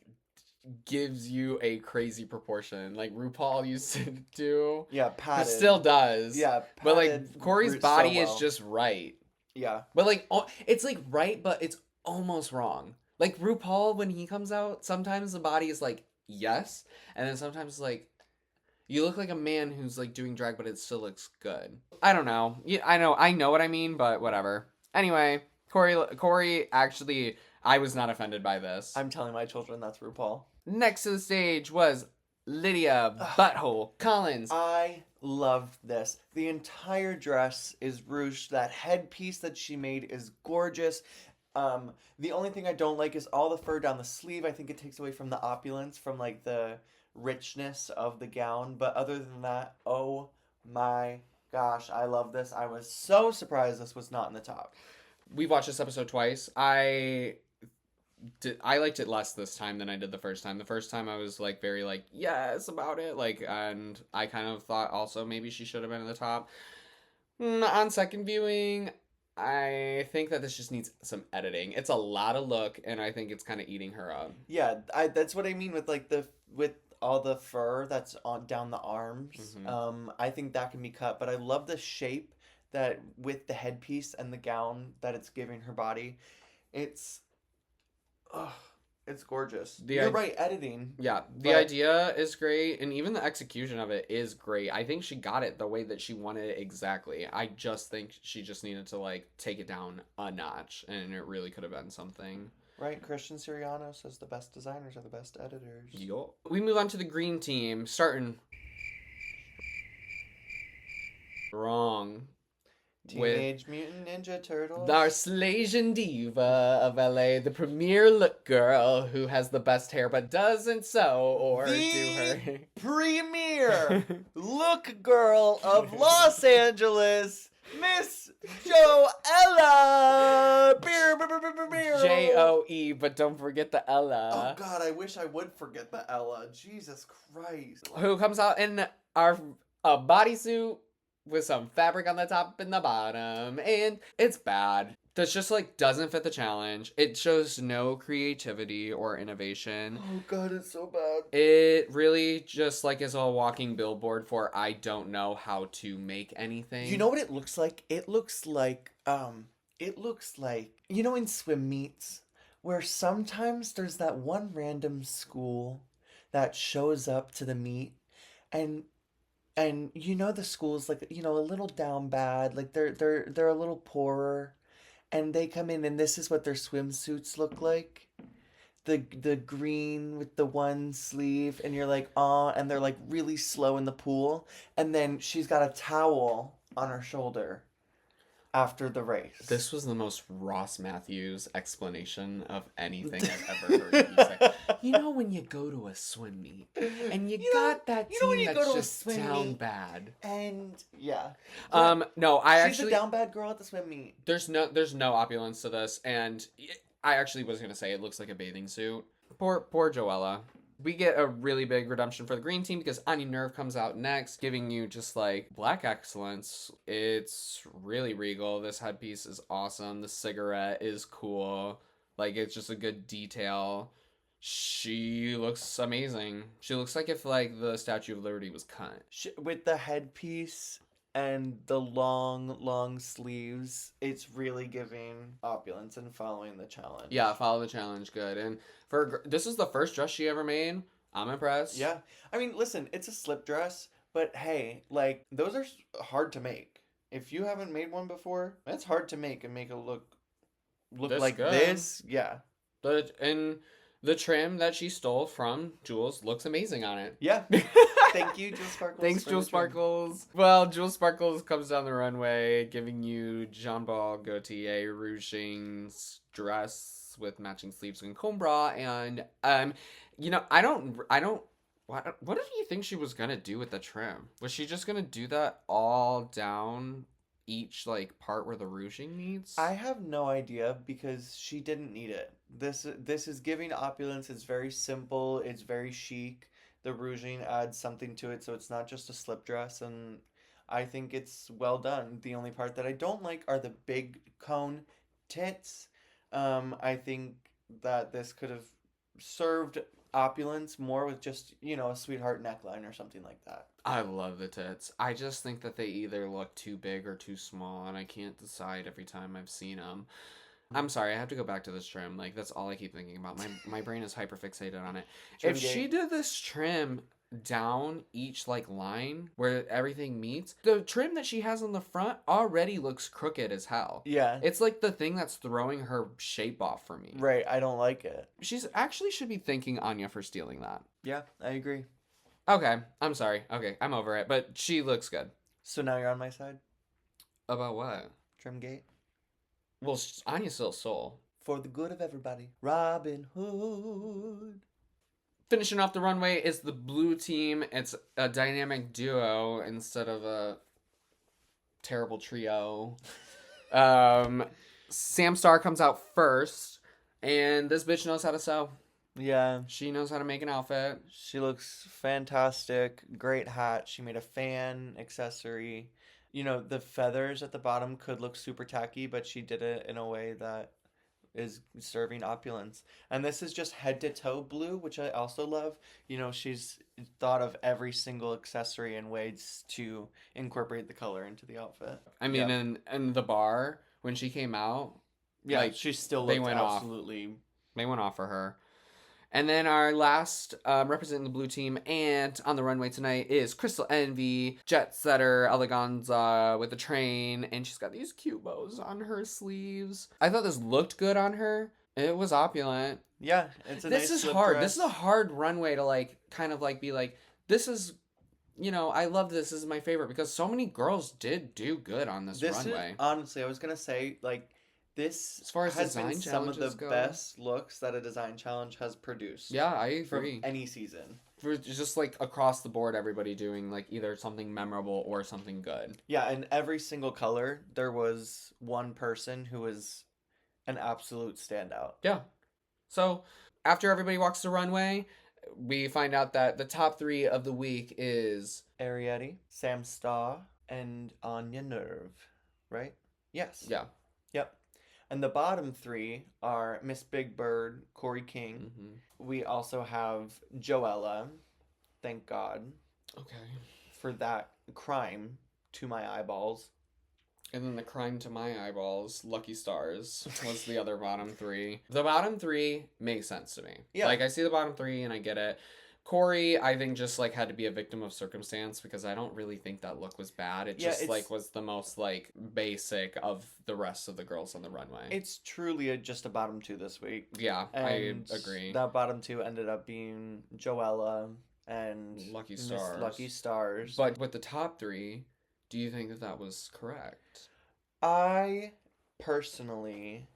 Speaker 1: gives you a crazy proportion, like RuPaul used to do.
Speaker 2: Yeah, padded.
Speaker 1: But still does.
Speaker 2: Yeah, padded,
Speaker 1: but like Corey's body
Speaker 2: so well.
Speaker 1: is just right.
Speaker 2: Yeah.
Speaker 1: But like it's like right, but it's almost wrong. Like RuPaul, when he comes out, sometimes the body is like yes, and then sometimes like you look like a man who's like doing drag, but it still looks good. I don't know. Yeah, I know what I mean, but whatever. Anyway, Corey actually, I was not offended by this.
Speaker 2: I'm telling my children that's RuPaul.
Speaker 1: Next to the stage was Lydia Butthole Collins.
Speaker 2: I loved this. The entire dress is ruched. That headpiece that she made is gorgeous. The only thing I don't like is all the fur down the sleeve. I think it takes away from the opulence, from like the richness of the gown. But other than that, oh my gosh, I love this. I was so surprised this was not in the top.
Speaker 1: We've watched this episode twice. I liked it less this time than I did the first time. The first time I was like very like yes about it, like, and I kind of thought also maybe she should have been in the top. On second viewing, I think that this just needs some editing. It's a lot of look, and I think it's kind of eating her up.
Speaker 2: Yeah, that's what I mean with like with all the fur that's on down the arms.
Speaker 1: Mm-hmm.
Speaker 2: I think that can be cut, but I love the shape that with the headpiece and the gown that it's giving her body. It's gorgeous. You're right, editing.
Speaker 1: Yeah, the idea is great, and even the execution of it is great. I think she got it the way that she wanted it exactly. I just think she just needed to like take it down a notch, and it really could have been something.
Speaker 2: Right, Christian Siriano says the best designers are the best editors.
Speaker 1: Yo. We move on to the green team, starting wrong.
Speaker 2: Teenage Mutant Ninja Turtles.
Speaker 1: Our Slasian diva of LA, the premier look girl who has the best hair but doesn't sew or do her.
Speaker 2: Premier look girl of Los Angeles, Miss Joella.
Speaker 1: Joe, but don't forget the Ella.
Speaker 2: Oh God, I wish I would forget the Ella. Jesus Christ.
Speaker 1: Who comes out in a bodysuit with some fabric on the top and the bottom, and it's bad. This just like doesn't fit the challenge. It shows no creativity or innovation.
Speaker 2: Oh God, it's so bad.
Speaker 1: It really just like is a walking billboard for I don't know how to make anything.
Speaker 2: You know what it looks like? It looks like you know in swim meets where sometimes there's that one random school that shows up to the meet, and you know the school's like, you know, a little down bad, like they're a little poorer, and they come in and this is what their swimsuits look like. The green with the one sleeve, and you're like, "Oh," and they're like really slow in the pool, and then she's got a towel on her shoulder after the race.
Speaker 1: This was the most Ross Matthews explanation of anything I've ever heard you say. You know when you go to a swim meet and you got that team that's just down bad.
Speaker 2: And yeah.
Speaker 1: No,
Speaker 2: she's a down bad girl at the swim meet.
Speaker 1: There's no opulence to this, and I actually was gonna say it looks like a bathing suit. Poor Joella. We get a really big redemption for the green team because Anya Nerve comes out next, giving you just like black excellence. It's really regal. This headpiece is awesome. The cigarette is cool. Like, it's just a good detail. She looks amazing. She looks like if like the Statue of Liberty was cut.
Speaker 2: With the headpiece and the long sleeves, it's really giving opulence and following the challenge.
Speaker 1: Yeah, follow the challenge, good. And this is the first dress she ever made. I'm impressed.
Speaker 2: Yeah. I mean, listen, it's a slip dress, but hey, like, those are hard to make. If you haven't made one before, that's hard to make and make it look this like good. This. Yeah.
Speaker 1: And the trim that she stole from Jules looks amazing on it.
Speaker 2: Yeah. Thank you, Jules Sparkles.
Speaker 1: Thanks, Jules Sparkles. Well, Jules Sparkles comes down the runway, giving you Jean-Paul Gaultier ruching's dress with matching sleeves and comb bra, and you know, I don't. What did you think she was gonna do with the trim? Was she just gonna do that all down each like part where the ruching meets?
Speaker 2: I have no idea because she didn't need it. This is giving opulence. It's very simple. It's very chic. The ruching adds something to it, so it's not just a slip dress, and I think it's well done. The only part that I don't like are the big cone tits. I think that this could have served opulence more with just, you know, a sweetheart neckline or something like that.
Speaker 1: I love the tits. I just think that they either look too big or too small, and I can't decide every time I've seen them. I'm sorry, I have to go back to this trim. Like, that's all I keep thinking about. My brain is hyperfixated on it. If she did this trim down each, like, line where everything meets, the trim that she has on the front already looks crooked as hell.
Speaker 2: Yeah.
Speaker 1: It's like the thing that's throwing her shape off for me.
Speaker 2: Right, I don't like it.
Speaker 1: She's actually should be thanking Anya for stealing that.
Speaker 2: Yeah, I agree.
Speaker 1: Okay, I'm sorry. Okay, I'm over it. But she looks good.
Speaker 2: So now you're on my side?
Speaker 1: About what?
Speaker 2: Trimgate?
Speaker 1: Well, Anya's still Soul.
Speaker 2: For the good of everybody. Robin Hood.
Speaker 1: Finishing off the runway is the blue team. It's a dynamic duo instead of a terrible trio. Sam Star comes out first, and this bitch knows how to sew.
Speaker 2: Yeah.
Speaker 1: She knows how to make an outfit.
Speaker 2: She looks fantastic. Great hat. She made a fan accessory. You know, the feathers at the bottom could look super tacky, but she did it in a way that is serving opulence. And this is just head to toe blue, which I also love. You know, she's thought of every single accessory and ways to incorporate the color into the outfit.
Speaker 1: I mean, in the bar, when she came out,
Speaker 2: yeah, like, she still looked absolutely...
Speaker 1: They went off for her. And then our last representing the blue team and on the runway tonight is Crystal Envy, Jet Setter Eleganza with the train. And she's got these cute bows on her sleeves. I thought this looked good on her. It was opulent.
Speaker 2: Yeah, it's a nice
Speaker 1: This is hard. Dress. This is a hard runway to like kind of like be like, this is, you know, I love this. This is my favorite because so many girls did do good on this runway.
Speaker 2: Honestly, I was going to say, like, this
Speaker 1: as far as
Speaker 2: has been some of the best looks that a design challenge has produced.
Speaker 1: Yeah, I agree.
Speaker 2: From any season.
Speaker 1: For just like across the board, everybody doing like either something memorable or something good.
Speaker 2: Yeah, in every single color, there was one person who was an absolute standout.
Speaker 1: Yeah. So after everybody walks the runway, we find out that the top 3 of the week is
Speaker 2: Arietti, Sam Starr, and Anya Nerve. Right? Yes.
Speaker 1: Yeah.
Speaker 2: Yep. And the bottom 3 are Miss Big Bird, Corey King. Mm-hmm. We also have Joella, thank God.
Speaker 1: Okay.
Speaker 2: For that crime to my eyeballs.
Speaker 1: And then the crime to my eyeballs, Lucky Stars, was the other bottom 3. The bottom 3 makes sense to me. Yeah. Like, I see the bottom 3 and I get it. Corey, I think, just, like, had to be a victim of circumstance because I don't really think that look was bad. It just, like, was the most, like, basic of the rest of the girls on the runway.
Speaker 2: It's truly just a bottom 2 this week.
Speaker 1: Yeah,
Speaker 2: and
Speaker 1: I agree.
Speaker 2: That bottom 2 ended up being Joella and
Speaker 1: Lucky
Speaker 2: Miss
Speaker 1: Stars.
Speaker 2: Lucky Stars.
Speaker 1: But with the top 3, do you think that was correct?
Speaker 2: I personally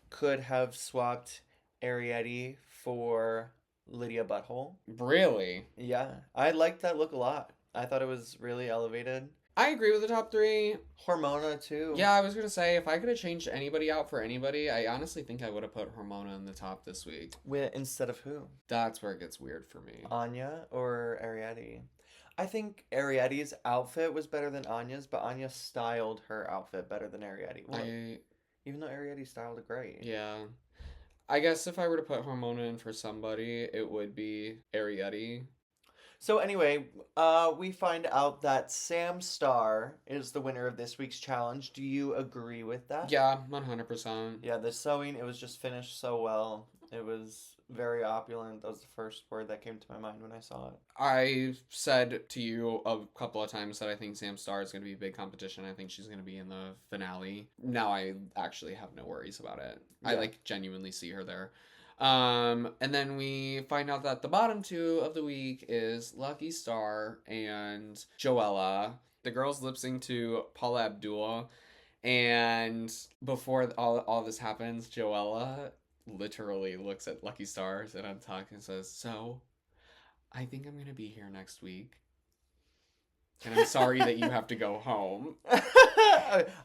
Speaker 2: could have swapped Arietti for Lydia Butthole.
Speaker 1: Really?
Speaker 2: Yeah, I liked that look a lot. I thought it was really elevated.
Speaker 1: I agree with the top 3.
Speaker 2: Hormona, too.
Speaker 1: Yeah, I was going to say, if I could have changed anybody out for anybody, I honestly think I would have put Hormona in the top this week.
Speaker 2: Instead of who?
Speaker 1: That's where it gets weird for me.
Speaker 2: Anya or Arietti? I think Arietti's outfit was better than Anya's, but Anya styled her outfit better than Arietti. Well, even though Arietti styled it great.
Speaker 1: Yeah. I guess if I were to put Hormona in for somebody, it would be Arietti.
Speaker 2: So anyway, we find out that Sam Starr is the winner of this week's challenge. Do you agree with that?
Speaker 1: Yeah, 100%.
Speaker 2: Yeah, the sewing, it was just finished so well. It was very opulent. That was the first word that came to my mind when I saw it.
Speaker 1: I said to you a couple of times that I think Sam Starr is going to be a big competition. I think she's going to be in the finale. Now I actually have no worries about it. Yeah. I, like, genuinely see her there. And then we find out that the bottom 2 of the week is Lucky Star and Joella. The girls lip sync to Paula Abdul. And before all this happens, Joella literally looks at Lucky Stars and Untuck and says, "So, I think I'm going to be here next week. And I'm sorry that you have to go home."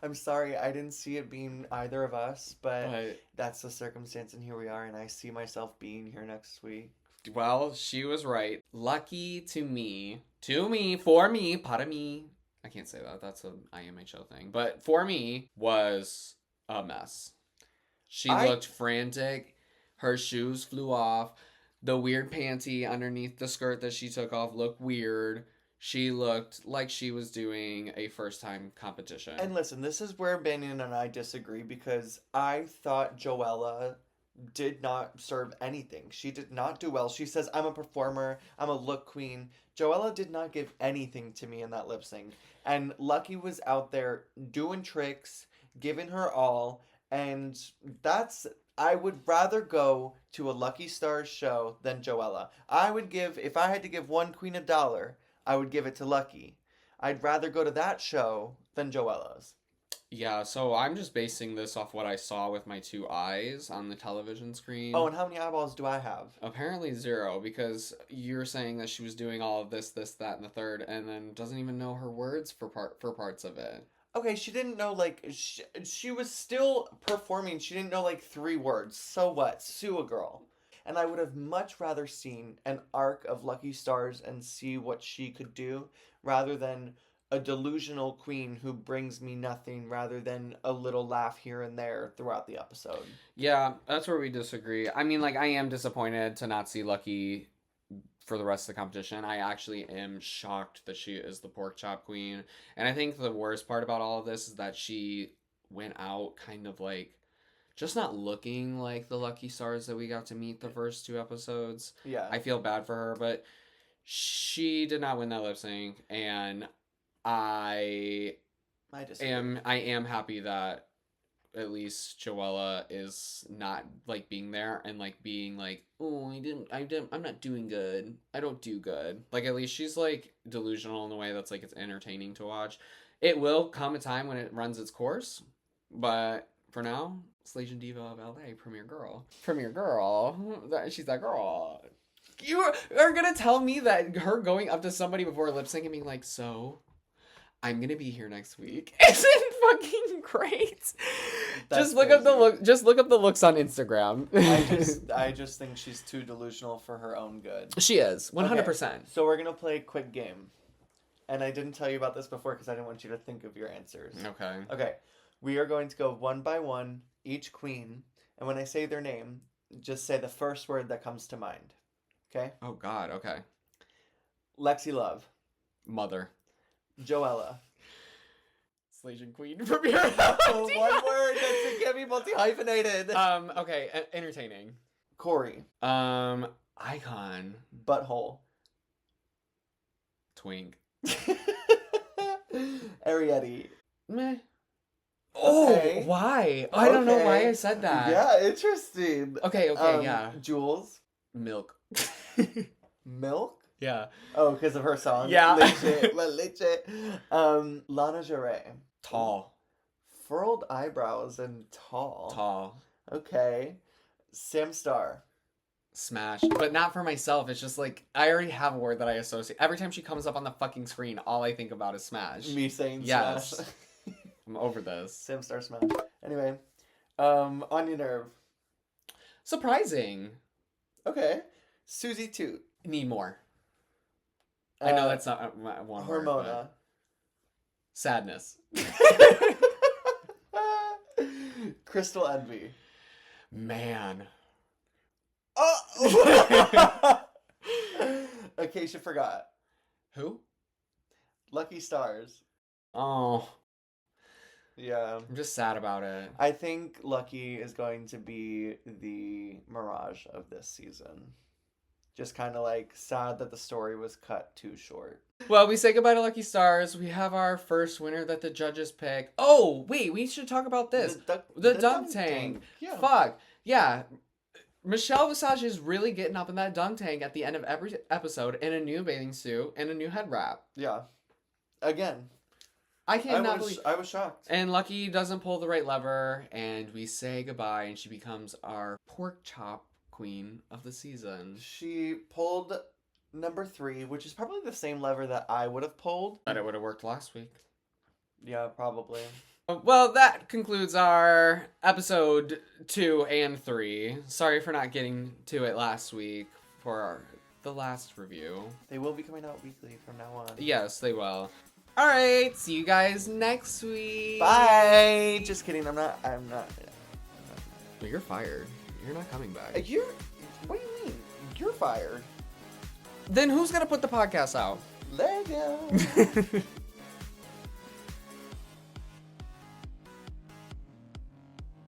Speaker 2: I'm sorry, I didn't see it being either of us, but that's the circumstance, and here we are, and I see myself being here next week.
Speaker 1: Well, she was right. Lucky to me, for me, para me. I can't say that. That's an IMHO thing. But for me, was a mess. She looked frantic. Her shoes flew off. The weird panty underneath the skirt that she took off looked weird. She looked like she was doing a first-time competition.
Speaker 2: And listen, this is where Banyan and I disagree, because I thought Joella did not serve anything. She did not do well. She says, "I'm a performer. I'm a look queen." Joella did not give anything to me in that lip sync. And Lucky was out there doing tricks, giving her all. And I would rather go to a Lucky Stars show than Joella. If I had to give one queen $1, I would give it to Lucky. I'd rather go to that show than Joella's.
Speaker 1: Yeah, so I'm just basing this off what I saw with my 2 eyes on the television screen.
Speaker 2: Oh, and how many eyeballs do I have?
Speaker 1: Apparently 0, because you're saying that she was doing all of this, that, and the third, and then doesn't even know her words for parts of it.
Speaker 2: Okay, she didn't know, like, she was still performing. She didn't know, like, 3 words. So what? Sue a girl. And I would have much rather seen an arc of Lucky Stars and see what she could do, rather than a delusional queen who brings me nothing, rather than a little laugh here and there throughout the episode.
Speaker 1: Yeah, that's where we disagree. I mean, like, I am disappointed to not see Lucky for the rest of the competition. I actually am shocked that she is the pork chop queen. And I think the worst part about all of this is that she went out kind of like just not looking like the Lucky Stars that we got to meet the first 2 episodes.
Speaker 2: Yeah.
Speaker 1: I feel bad for her, but she did not win that lip sync, and I am happy that at least Joella is not like being there and like being like, "Oh, I'm not doing good. I don't do good." Like, at least she's like delusional in the way that's like it's entertaining to watch. It will come a time when it runs its course, but for now, Slasian Diva of LA, Premier Girl. She's that girl. You are gonna tell me that her going up to somebody before lip sync and being like, "So, I'm gonna be here next week," isn't fucking great. Just look up the looks on Instagram.
Speaker 2: I just think she's too delusional for her own good.
Speaker 1: She is 100%.
Speaker 2: Okay, so we're gonna play a quick game, and I didn't tell you about this before because I didn't want you to think of your answers. Okay. We are going to go one by one, each queen, and when I say their name, just say the first word that comes to mind. Okay?
Speaker 1: Oh God. Okay.
Speaker 2: Lexi Love.
Speaker 1: Mother.
Speaker 2: Joella.
Speaker 1: Slasian Queen. Premier.
Speaker 2: Oh, one word. That's can be multi-hyphenated.
Speaker 1: Okay. Entertaining.
Speaker 2: Corey.
Speaker 1: Icon.
Speaker 2: Butthole.
Speaker 1: twink.
Speaker 2: Arietti.
Speaker 1: Meh.
Speaker 2: Okay.
Speaker 1: Oh, why? I don't know why I said that.
Speaker 2: Yeah, interesting.
Speaker 1: Okay, yeah.
Speaker 2: Jules.
Speaker 1: Milk.
Speaker 2: Milk?
Speaker 1: Yeah.
Speaker 2: Oh, because of her song.
Speaker 1: Yeah.
Speaker 2: Leche, la leche. Lana Geray.
Speaker 1: Tall.
Speaker 2: Furrowed eyebrows and tall.
Speaker 1: Tall.
Speaker 2: Okay. Sam Star.
Speaker 1: Smash. But not for myself. It's just like, I already have a word that I associate. Every time she comes up on the fucking screen, all I think about is Smash.
Speaker 2: Me saying
Speaker 1: yes.
Speaker 2: Smash.
Speaker 1: I'm over this.
Speaker 2: Sam Star Smash. Anyway. Anya Nerve.
Speaker 1: Surprising.
Speaker 2: Okay. Susie Toot.
Speaker 1: Need more. I know that's not one word.
Speaker 2: Hormona.
Speaker 1: Sadness.
Speaker 2: Crystal Envy.
Speaker 1: Man.
Speaker 2: Oh! Acacia Forgot.
Speaker 1: Who?
Speaker 2: Lucky Stars.
Speaker 1: Oh.
Speaker 2: Yeah.
Speaker 1: I'm just sad about it.
Speaker 2: I think Lucky is going to be the Mirage of this season. Just kind of like sad that the story was cut too short.
Speaker 1: Well, we say goodbye to Lucky Stars. We have our first winner that the judges pick. Oh, wait, we should talk about this. The dunk tank.
Speaker 2: Yeah.
Speaker 1: Fuck. Yeah. Michelle Visage is really getting up in that dunk tank at the end of every episode in a new bathing suit and a new head wrap.
Speaker 2: Yeah. Again.
Speaker 1: I cannot believe.
Speaker 2: I was shocked.
Speaker 1: And Lucky doesn't pull the right lever, and we say goodbye, and she becomes our pork chop queen of the season.
Speaker 2: She pulled number 3, which is probably the same lever that I would have pulled.
Speaker 1: But it would have worked last week.
Speaker 2: Yeah, probably.
Speaker 1: Well, that concludes our episode 2 and 3. Sorry for not getting to it last week for the last review.
Speaker 2: They will be coming out weekly from now on.
Speaker 1: Yes, they will. All right, see you guys next week.
Speaker 2: Bye. Just kidding. I'm not.
Speaker 1: Well, you're fired. You're not coming back.
Speaker 2: What do you mean? You're fired.
Speaker 1: Then who's gonna put the podcast out?
Speaker 2: Lego.